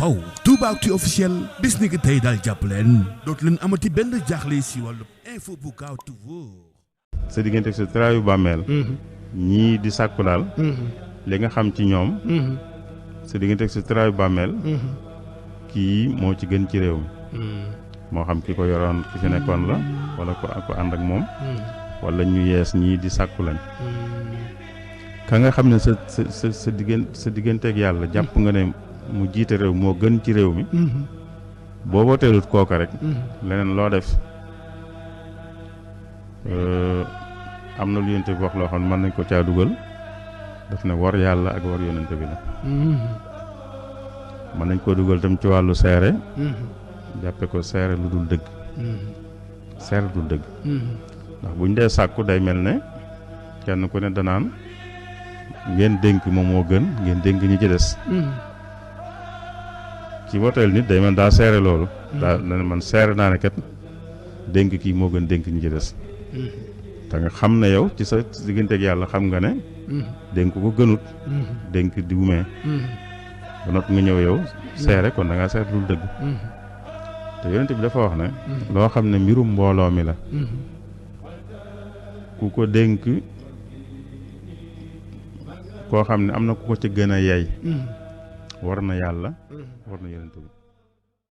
faw Toubactu officiel bis ni ki tey daal jàpp leen dootu leen amati benn jaaxle si wàllu info bu gaaw te wóor. sa diggante ak sa traayu bàmmeel ñii di sàkku daal li nga xam ci ñoom sa diggante ak sa traayu bàmmeel kii moo ci gën ci réew mi moo xam ki ko yoroon ki fi nekkoon la wala ko ànd ak moom wala ñu yees ñii di sàkku lañ ka nga xam ne sa diggante ak yàlla jàpp nga ne mu jiite réew moo gën ci réew mi boo woteelut kooka rek leneen loo def am na lu yonente bi wax loo xam ne mën nañ ko caa dugal daf ne war yàlla ak war yonente bi la mën nañ koo dugal tam ci wàllu seere jàppe ko seere lu dul dëgg seere dul dëgg ndax buñ dee sàkku day mel ne kenn ku ne danaan ngeen dénk moom moo gën ngeen dénk ñi ci des ci woteel nit day man daa seere loolu daa man seere naa ne kat dénk kii moo gën dénk ñi ci des te nga xam ne yow ci sa digganteeg yàlla xam nga ne dénk ko gënut dénk diwumee ba noppi nga ñëw yow seere kon da ngaa seere lu dëgg te yonent bi dafa wax ne loo xam ne mbirum mbooloo mi la ku ko dénk koo xam ne am na ku ko ci gën a yey war na yàlla war na yonent bi